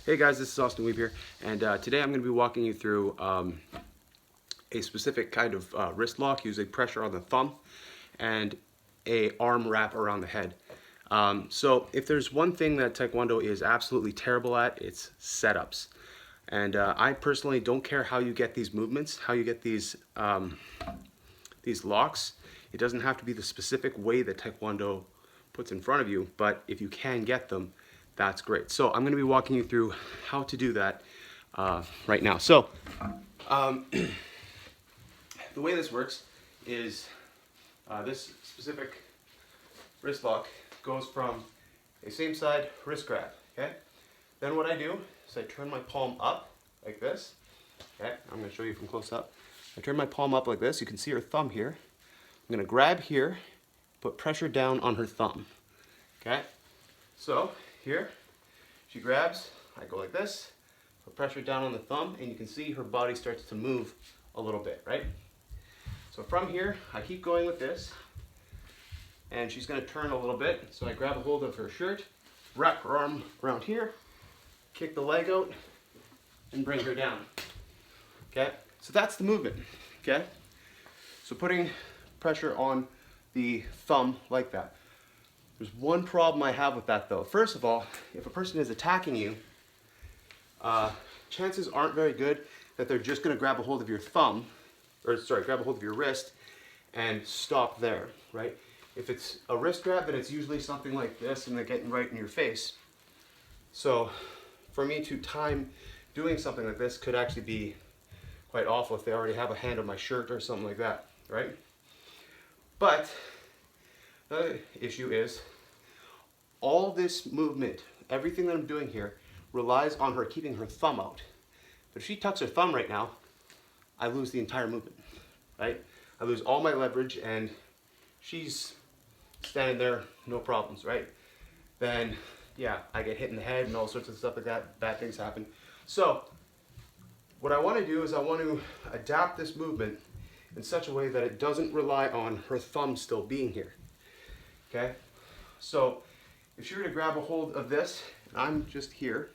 Hey guys, this is Austin Weeb here, and today I'm going to be walking you through a specific kind of wrist lock using pressure on the thumb and a arm wrap around the head. So if there's one thing that Taekwondo is absolutely terrible at, it's setups. And I personally don't care how you get these movements, how you get these locks. It doesn't have to be the specific way that Taekwondo puts in front of you, but if you can get them, that's great. So I'm going to be walking you through how to do that right now. So the way this works is this specific wrist lock goes from a same side wrist grab. Okay. Then what I do is I turn my palm up like this. Okay. I'm going to show you from close up. I turn my palm up like this. You can see her thumb here. I'm going to grab here, put pressure down on her thumb. Okay. So here, she grabs, I go like this, put pressure down on the thumb, and you can see her body starts to move a little bit, right? So from here, I keep going with this, and she's going to turn a little bit. So I grab a hold of her shirt, wrap her arm around here, kick the leg out, and bring her down. Okay? So that's the movement. Okay? So putting pressure on the thumb like that. There's one problem I have with that though. First of all, if a person is attacking you, chances aren't very good that they're just going to grab a hold of your thumb, grab a hold of your wrist and stop there, right? If it's a wrist grab, then it's usually something like this and they're getting right in your face. So for me to time doing something like this could actually be quite awful if they already have a hand on my shirt or something like that, right? But the issue is all this movement, everything that I'm doing here, relies on her keeping her thumb out. But if she tucks her thumb right now, I lose the entire movement, right? I lose all my leverage and she's standing there, no problems, right? Then, yeah, I get hit in the head and all sorts of stuff like that. Bad things happen. So, what I want to do is I want to adapt this movement in such a way that it doesn't rely on her thumb still being here. Okay, so if she were to grab a hold of this, and I'm just here,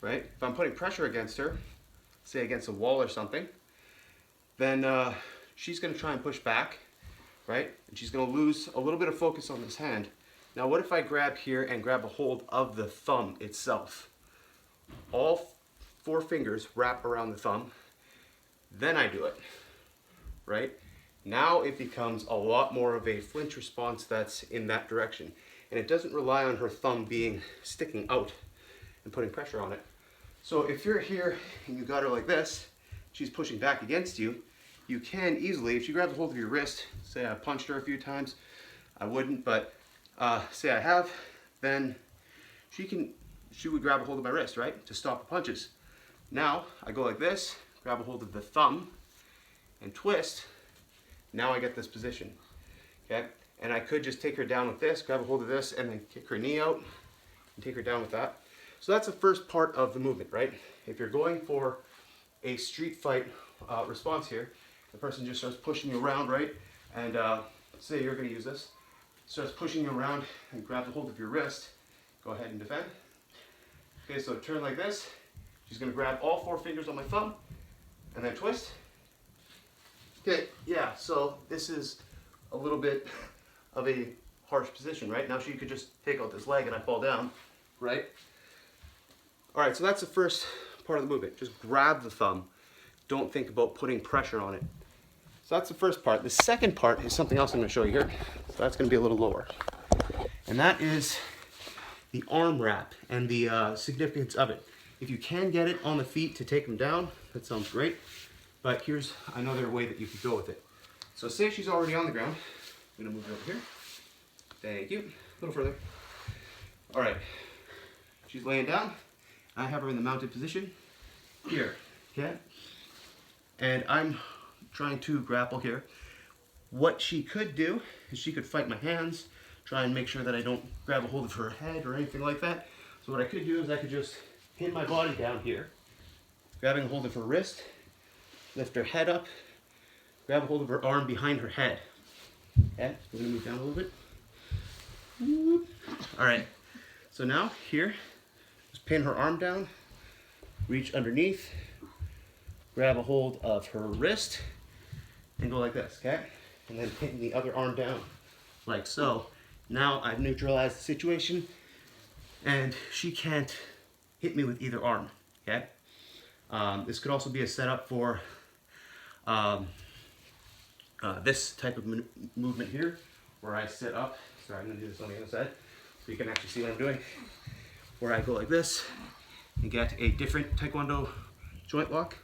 right? If I'm putting pressure against her, say against a wall or something, then she's going to try and push back, right? And she's going to lose a little bit of focus on this hand. Now, what if I grab here and grab a hold of the thumb itself? All four fingers wrap around the thumb, then I do it, right? Now it becomes a lot more of a flinch response that's in that direction. And it doesn't rely on her thumb sticking out and putting pressure on it. So if you're here and you got her like this, she's pushing back against you, you can easily, if she grabs a hold of your wrist, say I punched her a few times, I wouldn't, but say I have, then she would grab a hold of my wrist, right, to stop the punches. Now I go like this, grab a hold of the thumb and twist. Now I get this position, okay? And I could just take her down with this, grab a hold of this, and then kick her knee out and take her down with that. So that's the first part of the movement, right? If you're going for a street fight response here, the person just starts pushing you around, right? And say you're gonna use this, starts pushing you around and grabs a hold of your wrist, go ahead and defend. Okay, so turn like this. She's gonna grab all four fingers on my thumb and then twist. Okay, yeah, so this is a little bit of a harsh position, right? Now she could just take out this leg and I fall down, right? All right, so that's the first part of the movement. Just grab the thumb. Don't think about putting pressure on it. So that's the first part. The second part is something else I'm gonna show you here. So that's gonna be a little lower. And that is the arm wrap and the significance of it. If you can get it on the feet to take them down, that sounds great. But here's another way that you could go with it. So say she's already on the ground. I'm gonna move her over here. Thank you. A little further. All right. She's laying down. I have her in the mounted position here. Okay. And I'm trying to grapple here. What she could do is she could fight my hands, try and make sure that I don't grab a hold of her head or anything like that. So what I could do is I could just pin my body down here, grabbing a hold of her wrist, lift her head up, grab a hold of her arm behind her head. Okay, we're gonna move down a little bit. All right, so now here, just pin her arm down, reach underneath, grab a hold of her wrist, and go like this, okay? And then hitting the other arm down, like so. Now I've neutralized the situation, and she can't hit me with either arm, okay? This could also be a setup for this type of movement here, where I sit up. Sorry, I'm gonna do this on the other side, so you can actually see what I'm doing. Where I go like this, and get a different Taekwondo joint lock,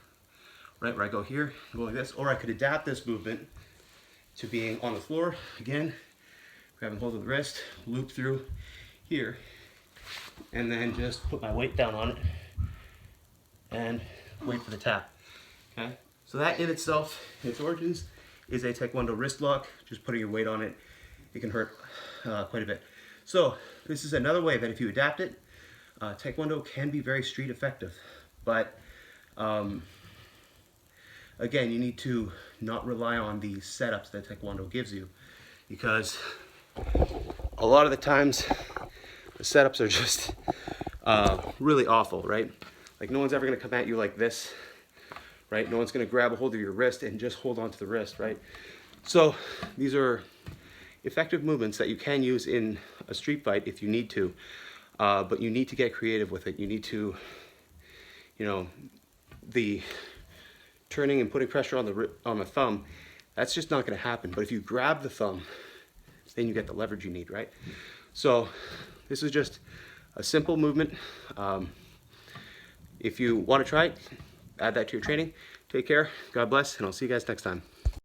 right? Where I go here, go like this, or I could adapt this movement to being on the floor, again, grabbing hold of the wrist, loop through here, and then just put my weight down on it, and wait for the tap, okay? So that in itself, in its origins, is a Taekwondo wrist lock. Just putting your weight on it, it can hurt quite a bit. So this is another way that if you adapt it, Taekwondo can be very street effective, but again, you need to not rely on the setups that Taekwondo gives you, because a lot of the times the setups are just really awful, right? Like no one's ever gonna come at you like this, right? No one's gonna grab a hold of your wrist and just hold on to the wrist, right? So these are effective movements that you can use in a street fight if you need to, but you need to get creative with it. You need to, you know, the turning and putting pressure on the thumb, that's just not gonna happen. But if you grab the thumb, then you get the leverage you need, right? So this is just a simple movement. If you want to try it, add that to your training. Take care, God bless, and I'll see you guys next time.